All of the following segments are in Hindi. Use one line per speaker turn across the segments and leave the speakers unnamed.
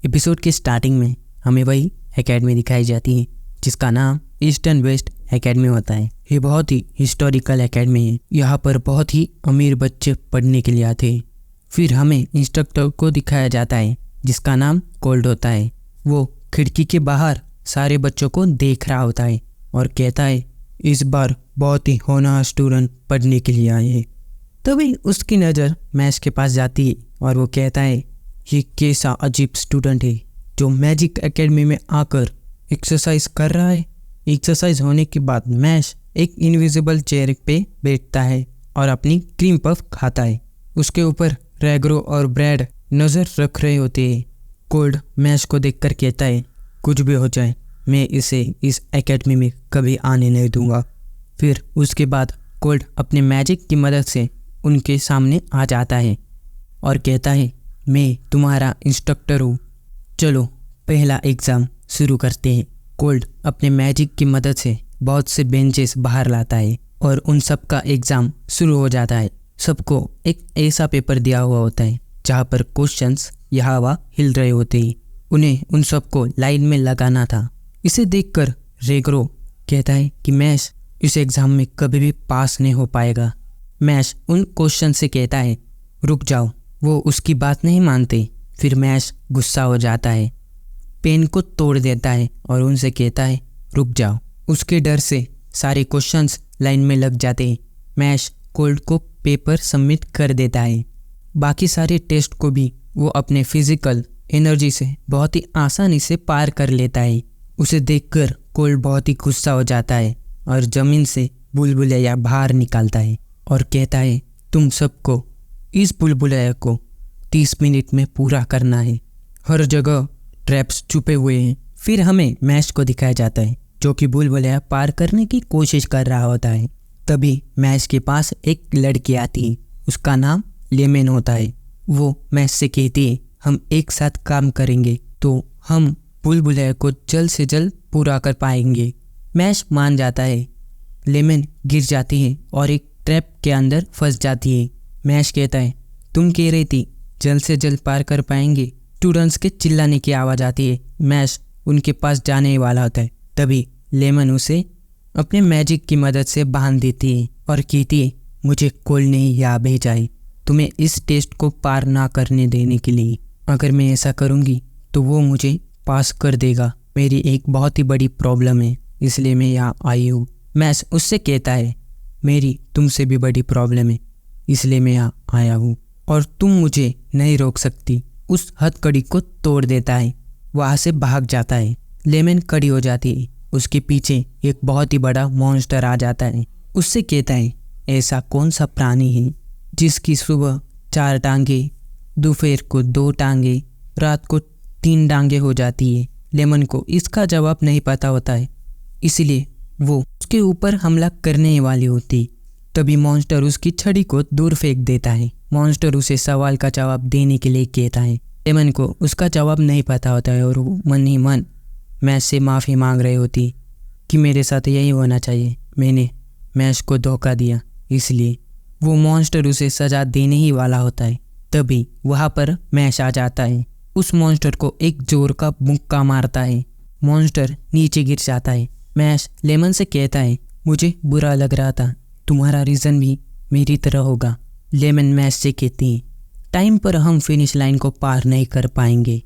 एपिसोड के स्टार्टिंग में हमें वही एकेडमी दिखाई जाती है जिसका नाम ईस्टर्न वेस्ट एकेडमी होता है। ये बहुत ही हिस्टोरिकल एकेडमी है। यहाँ पर बहुत ही अमीर बच्चे पढ़ने के लिए आते हैं। फिर हमें इंस्ट्रक्टर को दिखाया जाता है जिसका नाम कोल्ड होता है। वो खिड़की के बाहर सारे बच्चों को देख रहा होता है और कहता है इस बार बहुत ही होनहार स्टूडेंट पढ़ने के लिए आए हैं। तभी उसकी नज़र मैश के पास जाती है और वो कहता है ये कैसा अजीब स्टूडेंट है जो मैजिक एकेडमी में आकर एक्सरसाइज कर रहा है। एक्सरसाइज होने के बाद मैश एक इनविजिबल चेयर पे बैठता है और अपनी क्रीम पफ खाता है। उसके ऊपर रेग्रो और ब्रेड नज़र रख रहे होते हैं। कोल्ड मैश को देखकर कहता है कुछ भी हो जाए मैं इसे इस एकेडमी में कभी आने नहीं दूंगा। फिर उसके बाद कोल्ड अपने मैजिक की मदद से उनके सामने आ जाता है और कहता है मैं तुम्हारा इंस्ट्रक्टर हूँ, चलो पहला एग्ज़ाम शुरू करते हैं। कोल्ड अपने मैजिक की मदद से बहुत से बेंचेस बाहर लाता है और उन सब का एग्ज़ाम शुरू हो जाता है। सबको एक ऐसा पेपर दिया हुआ होता है जहाँ पर क्वेश्चंस यहाँ वहाँ हिल रहे होते हैं। उन्हें उन सबको लाइन में लगाना था। इसे देखकर रेग्रो कहता है कि मैश इस एग्ज़ाम में कभी भी पास नहीं हो पाएगा। मैश उन क्वेश्चन से कहता है रुक जाओ। वो उसकी बात नहीं मानते। फिर मैश गुस्सा हो जाता है, पेन को तोड़ देता है और उनसे कहता है रुक जाओ। उसके डर से सारे क्वेश्चंस लाइन में लग जाते हैं। मैश कोल्ड को पेपर सबमिट कर देता है। बाकी सारे टेस्ट को भी वो अपने फिजिकल एनर्जी से बहुत ही आसानी से पार कर लेता है। उसे देखकर कोल्ड बहुत ही गुस्सा हो जाता है और ज़मीन से बुलबुलैया बाहर निकालता है और कहता है तुम सबको इस बुलबुलैया को 30 मिनट में पूरा करना है। हर जगह ट्रैप्स छुपे हुए हैं। फिर हमें मैश को दिखाया जाता है जो कि बुलबुलैया पार करने की कोशिश कर रहा होता है। तभी मैश के पास एक लड़की आती है। उसका नाम लेमन होता है। वो मैश से कहती है हम एक साथ काम करेंगे तो हम बुलबुलैया को जल्द से जल्द पूरा कर पाएंगे। मैश मान जाता है। लेमन गिर जाती है और एक ट्रैप के अंदर फंस जाती है। मैश कहता है तुम कह रही थी जल्द से जल्द पार कर पाएंगे। स्टूडेंट्स के चिल्लाने की आवाज़ आती है। मैश उनके पास जाने वाला होता है। तभी लेमन उसे अपने मैजिक की मदद से बांध देती है और कहती है मुझे कोल्ड ने यहाँ भेजा है तुम्हें इस टेस्ट को पार ना करने देने के लिए। अगर मैं ऐसा करूँगी तो वो मुझे पास कर देगा। मेरी एक बहुत ही बड़ी प्रॉब्लम है इसलिए मैं यहाँ आई हूँ। मैश उससे कहता है मेरी तुमसे भी बड़ी प्रॉब्लम है इसलिए मैं यहाँ आया हूँ और तुम मुझे नहीं रोक सकती। उस हथकड़ी को तोड़ देता है। वहाँ से भाग जाता है। लेमन खड़ी हो जाती है। उसके पीछे एक बहुत ही बड़ा मॉन्स्टर आ जाता है। उससे कहता है ऐसा कौन सा प्राणी है जिसकी सुबह 4 टांगे, दोपहर को 2 टांगे, रात को 3 टांगे हो जाती है। लेमन को इसका जवाब नहीं पता होता है इसलिए वो उसके ऊपर हमला करने वाली होती। तभी मॉन्स्टर उसकी छड़ी को दूर फेंक देता है। मॉन्स्टर उसे सवाल का जवाब देने के लिए कहता है। लेमन को उसका जवाब नहीं पता होता है और वो मन ही मन मैश से माफ़ी मांग रही होती कि मेरे साथ यही होना चाहिए, मैंने मैश को धोखा दिया। इसलिए वो मॉन्स्टर उसे सज़ा देने ही वाला होता है। तभी वहाँ पर मैश आ जाता है। उस मॉन्स्टर को एक जोर का मुक्का मारता है। मॉन्स्टर नीचे गिर जाता है। मैश लेमन से कहता है मुझे बुरा लग रहा था, तुम्हारा रीज़न भी मेरी तरह होगा। लेमन मैश से कहती है टाइम पर हम फिनिश लाइन को पार नहीं कर पाएंगे।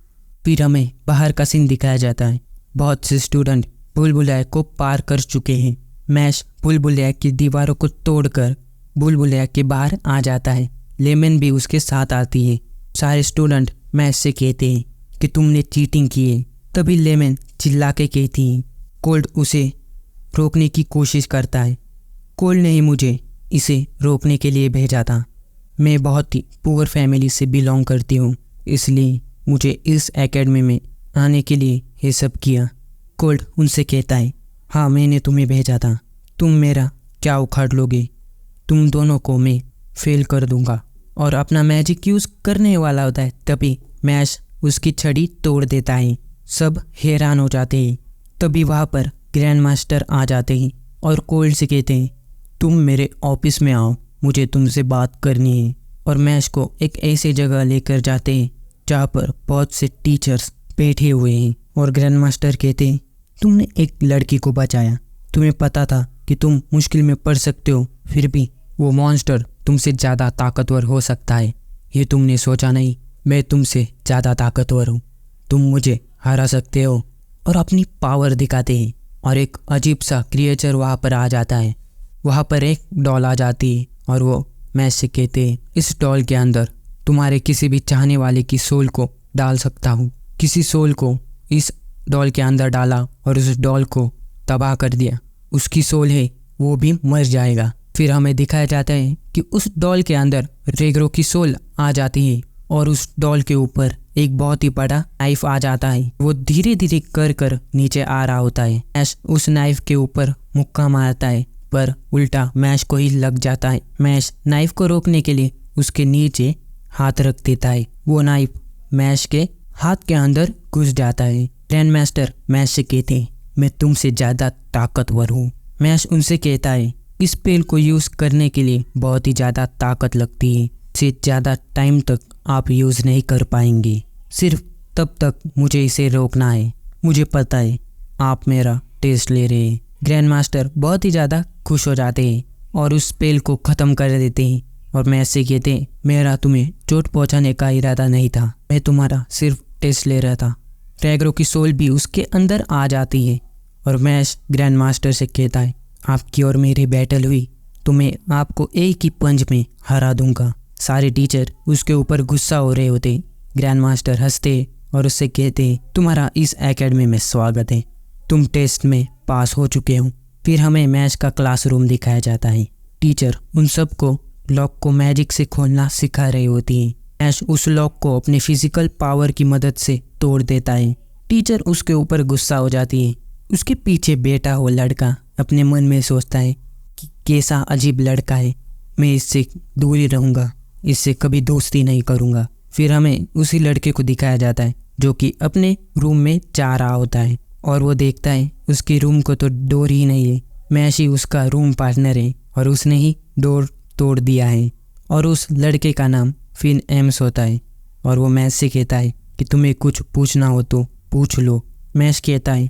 फिर हमें बाहर का सीन दिखाया जाता है। बहुत से स्टूडेंट बुलबुलैया को पार कर चुके हैं। मैश बुलबुलैया की दीवारों को तोड़कर बुलबुलैया के बाहर आ जाता है। लेमन भी उसके साथ आती है। सारे स्टूडेंट मैश से कहते हैं कि तुमने चीटिंग की है। तभी लेमन चिल्ला के कहती है। कोल्ड उसे रोकने की कोशिश करता है। कोल्ड ने ही मुझे इसे रोकने के लिए भेजा था। मैं बहुत ही पुअर फैमिली से बिलोंग करती हूँ इसलिए मुझे इस एकेडमी में आने के लिए ये सब किया। कोल्ड उनसे कहता है हाँ मैंने तुम्हें भेजा था, तुम मेरा क्या उखाड़ लोगे? तुम दोनों को मैं फेल कर दूंगा और अपना मैजिक यूज़ करने वाला होता है। तभी मैश उसकी छड़ी तोड़ देता है। सब हैरान हो जाते हैं। तभी वहाँ पर ग्रैंड मास्टर आ जाते हैं और कोल्ड से कहते हैं तुम मेरे ऑफिस में आओ, मुझे तुमसे बात करनी है। और मैश को एक ऐसी जगह लेकर जाते हैं जहाँ पर बहुत से टीचर्स बैठे हुए हैं और ग्रैंड मास्टर कहते हैं, तुमने एक लड़की को बचाया, तुम्हें पता था कि तुम मुश्किल में पड़ सकते हो, फिर भी वो मॉन्स्टर तुमसे ज़्यादा ताकतवर हो सकता है। ये तुमने सोचा नहीं, मैं तुमसे ज़्यादा ताकतवर हूँ, तुम मुझे हरा सकते हो। और अपनी पावर दिखाते हैं और एक अजीब सा क्रिएचर वहाँ पर आ जाता है। वहाँ पर एक डॉल आ जाती है और वो मैश से कहते हैं, इस डॉल के अंदर तुम्हारे किसी भी चाहने वाले की सोल को डाल सकता हूँ। किसी सोल को इस डॉल के अंदर डाला और उस डॉल को तबाह कर दिया, उसकी सोल है वो भी मर जाएगा। फिर हमें दिखाया जाता है कि उस डॉल के अंदर रेगरो की सोल आ जाती है और उस डॉल के ऊपर एक बहुत ही बड़ा नाइफ आ जाता है। वो धीरे धीरे कर नीचे आ रहा होता है। मैश उस नाइफ के ऊपर मुक्का मारता है पर उल्टा मैश को ही लग जाता है। मैश नाइफ को रोकने के लिए उसके नीचे हाथ रख देता है। वो नाइफ मैश के हाथ के अंदर घुस जाता है। ग्रैंड मास्टर मैश से कहते हैं, मैं तुमसे ज़्यादा ताकतवर हूँ। मैश उनसे कहता है, इस स्पेल को यूज़ करने के लिए बहुत ही ज़्यादा ताकत लगती है, इसे ज़्यादा टाइम तक आप यूज़ नहीं कर पाएंगे, सिर्फ तब तक मुझे इसे रोकना है। मुझे पता है आप मेरा टेस्ट ले रहे हैं। ग्रैंड मास्टर बहुत ही ज़्यादा खुश हो जाते हैं और उस स्पेल को ख़त्म कर देते हैं और मैश से कहते हैं, मेरा तुम्हें चोट पहुंचाने का इरादा नहीं था, मैं तुम्हारा सिर्फ टेस्ट ले रहा था। रेगरो की सोल भी उसके अंदर आ जाती है और मैश ग्रैंड मास्टर से कहता है, आपकी और मेरी बैटल हुई तो मैं आपको एक ही पंच में हरा दूंगा। सारे टीचर उसके ऊपर गुस्सा हो रहे होते। ग्रैंड मास्टर हंसते और उससे कहते, तुम्हारा इस एकेडमी में स्वागत है, तुम टेस्ट में पास हो चुके हो। फिर हमें मैश का क्लासरूम दिखाया जाता है। टीचर उन सबको लॉक को मैजिक से खोलना सिखा रही होती हैं। मैश उस लॉक को अपने फिजिकल पावर की मदद से तोड़ देता है। टीचर उसके ऊपर गुस्सा हो जाती है। उसके पीछे बैठा हुआ लड़का अपने मन में सोचता है कि कैसा अजीब लड़का है, मैं इससे दूर ही रहूँगा, इससे कभी दोस्ती नहीं करूँगा। फिर हमें उसी लड़के को दिखाया जाता है जो कि अपने रूम में जा रहा होता है और वो देखता है उसके रूम को तो डोर ही नहीं है। मैश ही उसका रूम पार्टनर है और उसने ही डोर तोड़ दिया है और उस लड़के का नाम फिन एम्स होता है और वो मैश से कहता है कि तुम्हें कुछ पूछना हो तो पूछ लो। मैश कहता है,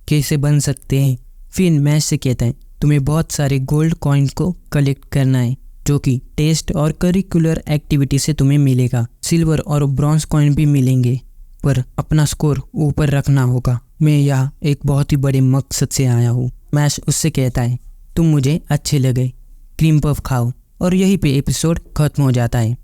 कैसे बन सकते हैं? फिन मैश से कहता है, तुम्हें बहुत सारे गोल्ड कॉइन को कलेक्ट करना है जो कि टेस्ट और करिकुलर एक्टिविटी से तुम्हें मिलेगा। सिल्वर और ब्रॉन्ज कॉइन भी मिलेंगे पर अपना स्कोर ऊपर रखना होगा। मैं यहाँ एक बहुत ही बड़े मकसद से आया हूँ। मैश उससे कहता है, तुम मुझे अच्छे लगे, क्रीम पफ खाओ। और यहीं पे एपिसोड खत्म हो जाता है।